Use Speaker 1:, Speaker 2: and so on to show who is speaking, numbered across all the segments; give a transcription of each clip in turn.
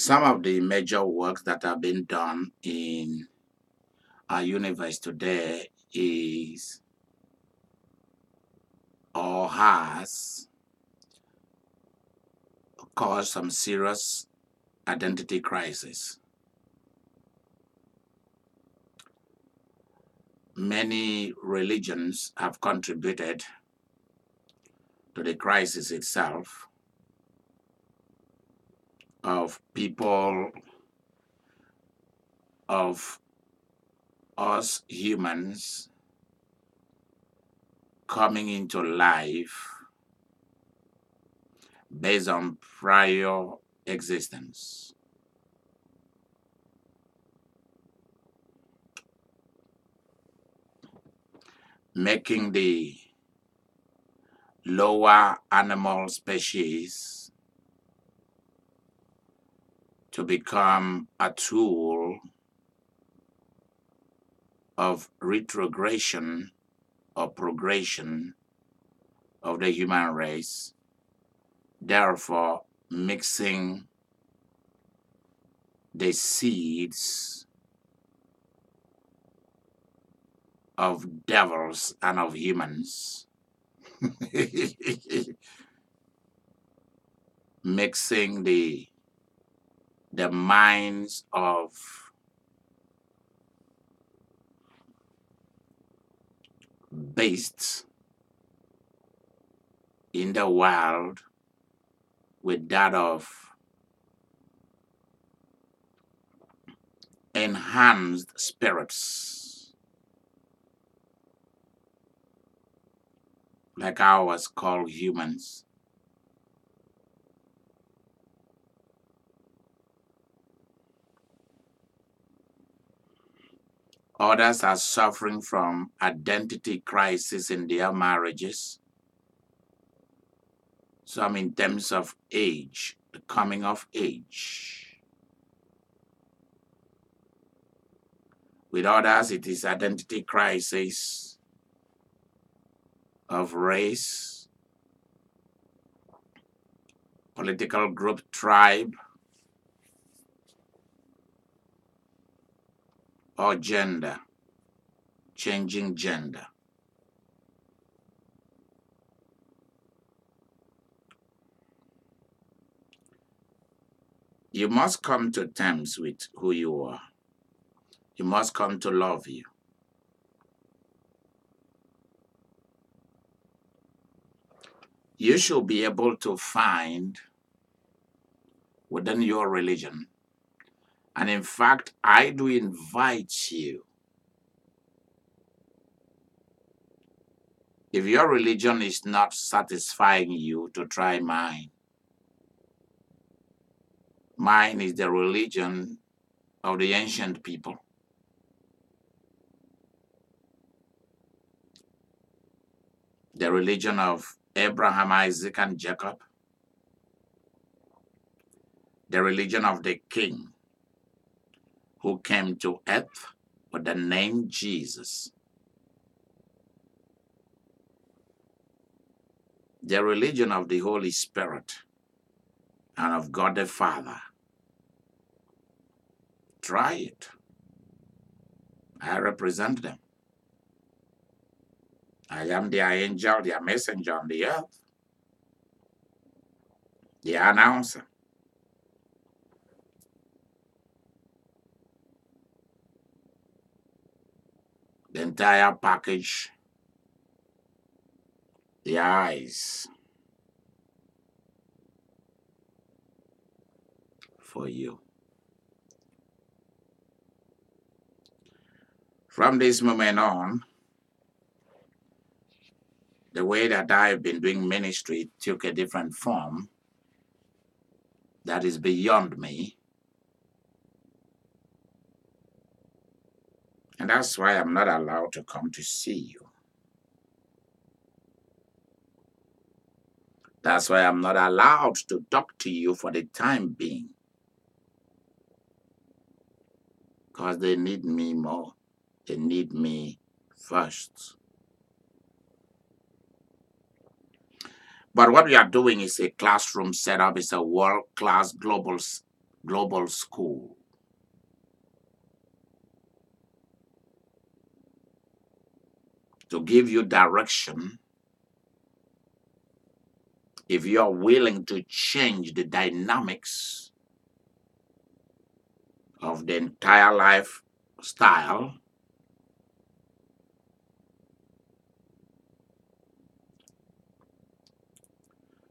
Speaker 1: Some of the major works that have been done in our universe today is or has caused some serious identity crisis. Many religions have contributed to the crisis itself of people, of us humans coming into life based on prior existence. Making the lower animal species to become a tool of retrogression or progression of the human race, therefore mixing the seeds of devils and of humans, mixing the minds of beasts in the world with that of enhanced spirits like ours called humans. Others are suffering from identity crisis in their marriages. Some in terms of age, the coming of age. With others, it is identity crisis of race, political group, tribe, or gender, changing gender. You must come to terms with who you are. You must come to love you. You should be able to find within your religion. And in fact, I do invite you, if your religion is not satisfying you, to try mine. Mine is the religion of the ancient people. The religion of Abraham, Isaac, and Jacob. The religion of the king who came to earth with the name Jesus. The religion of the Holy Spirit and of God the Father. Try it. I represent them. I am their angel, their messenger on the earth, the announcer. The entire package, the eyes for you. From this moment on, the way that I've been doing ministry took a different form that is beyond me. And that's why I'm not allowed to come to see you. That's why I'm not allowed to talk to you for the time being. Because they need me more. They need me first. But what we are doing is a classroom setup. It's a world-class global global school to give you direction if you are willing to change the dynamics of the entire lifestyle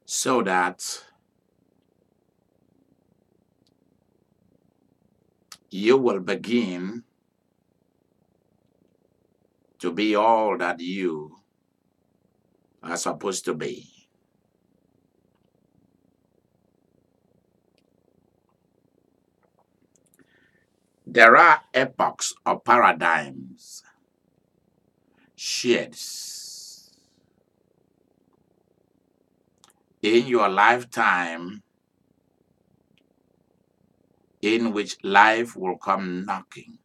Speaker 1: so that you will begin to be all that you are supposed to be. There are epochs or paradigms, shifts in your lifetime in which life will come knocking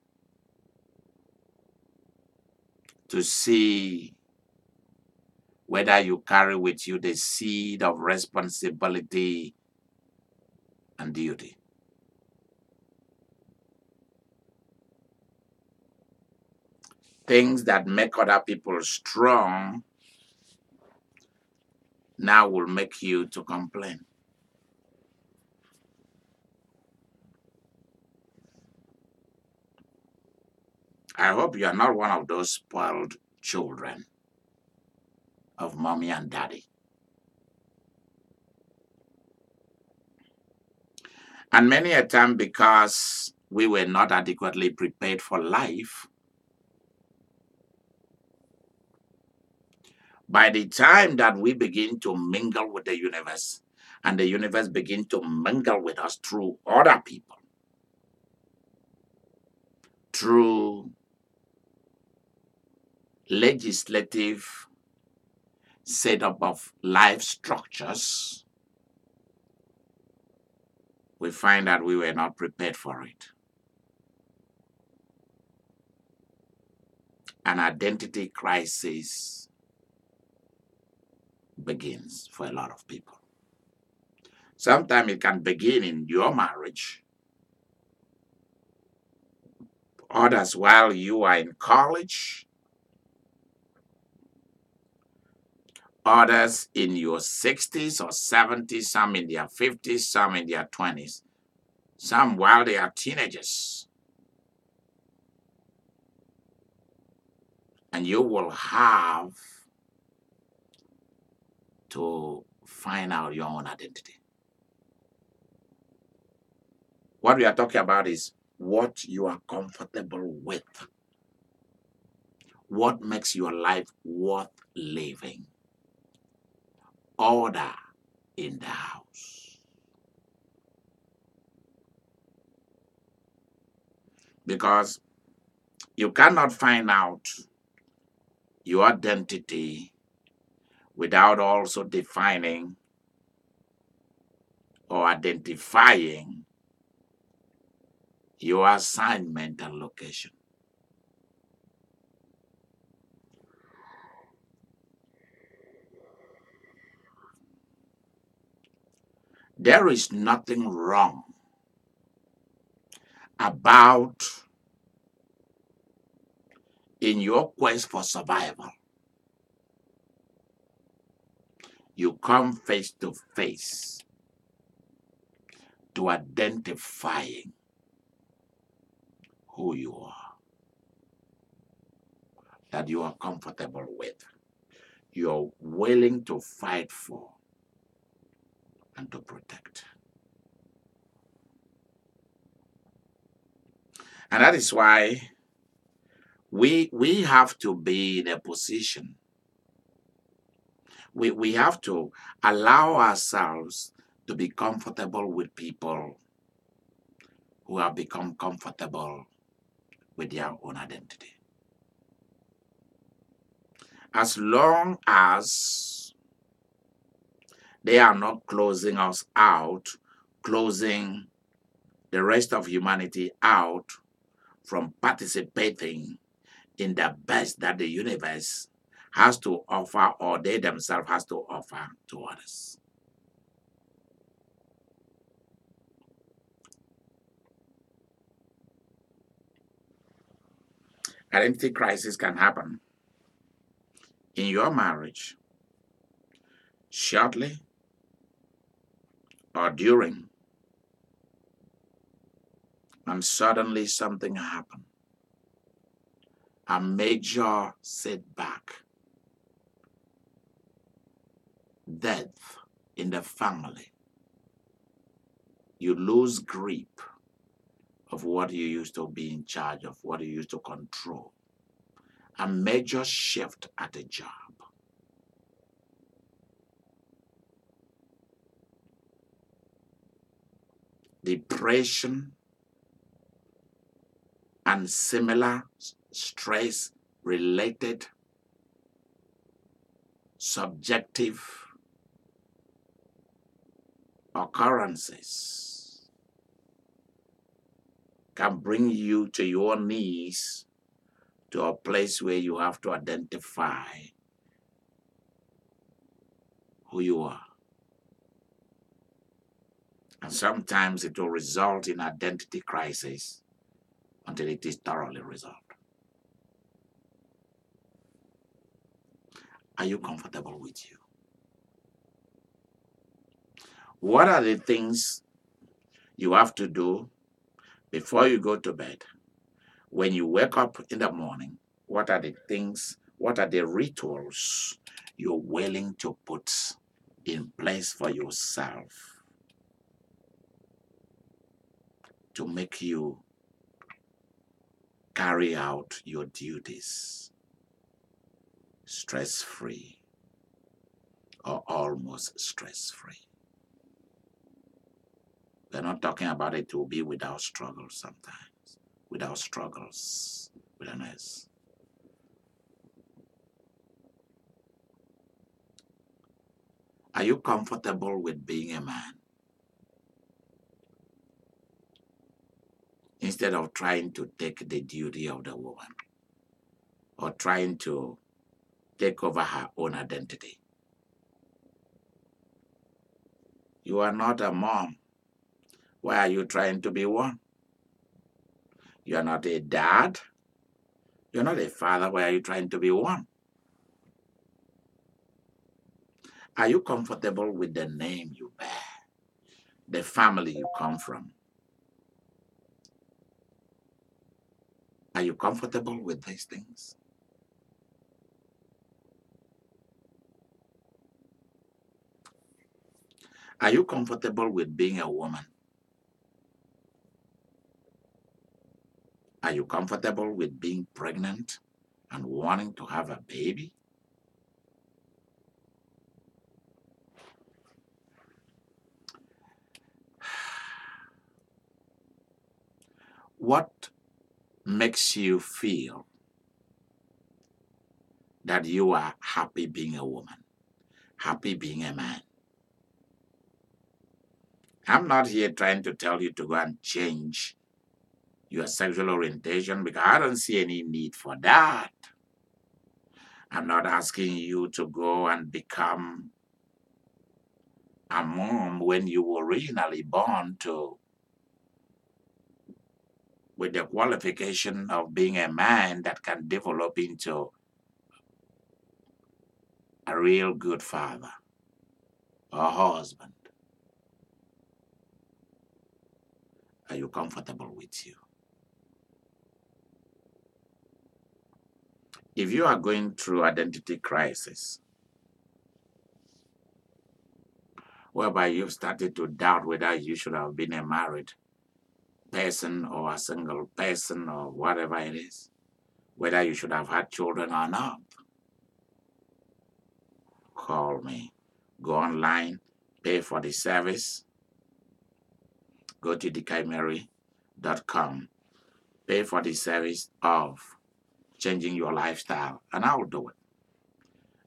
Speaker 1: to see whether you carry with you the seed of responsibility and duty. Things that make other people strong now will make you to complain. I hope you are not one of those spoiled children of mommy and daddy. And many a time, because we were not adequately prepared for life, by the time that we begin to mingle with the universe, and the universe begin to mingle with us through other people, through legislative setup of life structures, we find that we were not prepared for it. An identity crisis begins for a lot of people. Sometimes it can begin in your marriage, others while you are in college, others in your 60s or 70s, some in their 50s, some in their 20s, some while they are teenagers. And you will have to find out your own identity. What we are talking about is what you are comfortable with. What makes your life worth living? Order in the house. Because you cannot find out your identity without also defining or identifying your assignment and location. There is nothing wrong about in your quest for survival. You come face to face to identifying who you are, that you are comfortable with, you're willing to fight for and to protect. And that is why we have to be in a position. We have to allow ourselves to be comfortable with people who have become comfortable with their own identity. As long as they are not closing us out, closing the rest of humanity out from participating in the best that the universe has to offer or they themselves has to offer to others. Identity crisis can happen in your marriage, shortly or during, and suddenly something happened. A major setback, death in the family. You lose grip of what you used to be in charge of, what you used to control. A major shift at a job. Depression and similar stress-related subjective occurrences can bring you to your knees, to a place where you have to identify who you are. And sometimes it will result in identity crisis until it is thoroughly resolved. Are you comfortable with you? What are the things you have to do before you go to bed? When you wake up in the morning, what are the things, what are the rituals you're willing to put in place for yourself to make you carry out your duties stress-free or almost stress-free? We're not talking about it to be without struggle sometimes, without struggles with an S. Are you comfortable with being a man? Instead of trying to take the duty of the woman or trying to take over her own identity. You are not a mom. Why are you trying to be one? You are not a dad. You're not a father. Why are you trying to be one? Are you comfortable with the name you bear, the family you come from? Are you comfortable with these things? Are you comfortable with being a woman? Are you comfortable with being pregnant and wanting to have a baby? What makes you feel that you are happy being a woman, happy being a man? I'm not here trying to tell you to go and change your sexual orientation because I don't see any need for that. I'm not asking you to go and become a mom when you were originally born to with the qualification of being a man that can develop into a real good father or husband. Are you comfortable with you? If you are going through identity crisis, whereby you've started to doubt whether you should have been a married person or a single person or whatever it is, whether you should have had children or not, call me. Go online, pay for the service, go to idikaimeri.com, pay for the service of changing your lifestyle, and I'll do it.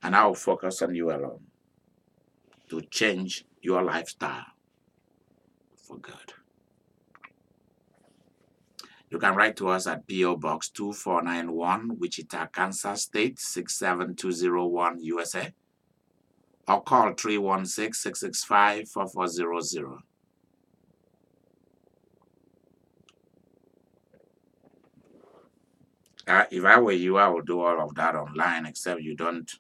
Speaker 1: And I'll focus on you alone to change your lifestyle for good. You can write to us at P.O. Box 2491, Wichita, Kansas State, 67201 USA, or call 316-665-4400. If I were you, I would do all of that online, except you don't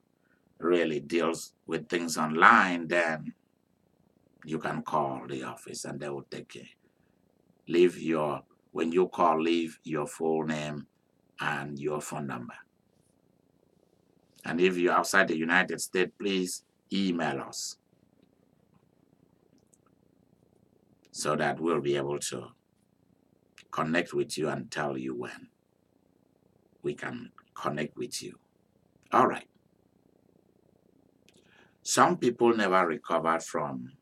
Speaker 1: really deal with things online, then you can call the office and they will take care. When you call, leave your full name and your phone number. And if you're outside the United States, please email us so that we'll be able to connect with you and tell you when we can connect with you. All right. Some people never recovered from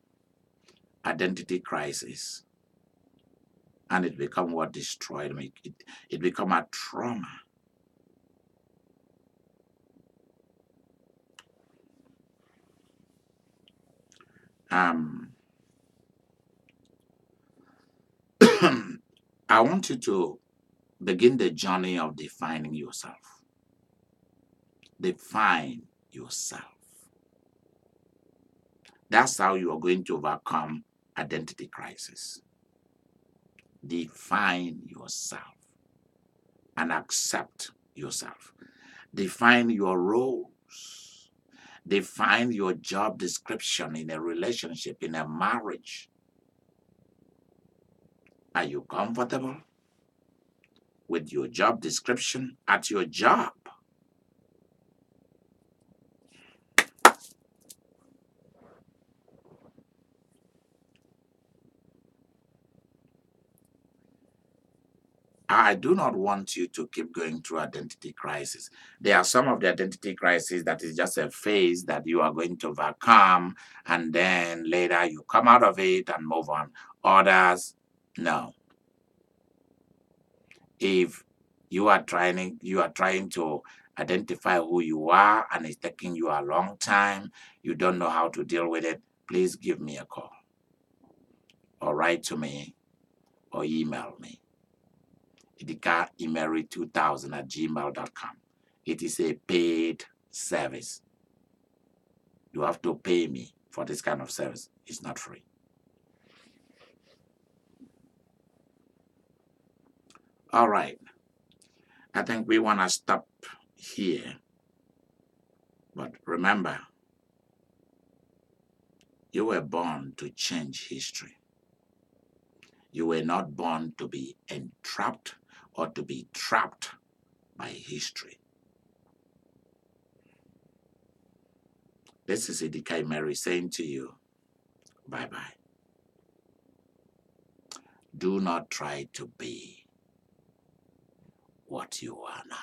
Speaker 1: identity crisis, and it become what destroyed me. It become a trauma. Um, I want you to begin the journey of defining yourself. Define yourself. That's how you are going to overcome identity crisis. Define yourself and accept yourself. Define your roles. Define your job description in a relationship, in a marriage. Are you comfortable with your job description at your job? I do not want you to keep going through identity crisis. There are some of the identity crisis that is just a phase that you are going to overcome, and then later you come out of it and move on. Others, no. If you are trying to identify who you are and it's taking you a long time, you don't know how to deal with it, please give me a call or write to me or email me. Idika Imeri 2000 at gmail.com. It is a paid service. You have to pay me for this kind of service. It's not free. All right. I think we want to stop here. But remember, you were born to change history. You were not born to be entrapped or to be trapped by history. This is Idika Imeri saying to you, bye-bye. Do not try to be what you are not.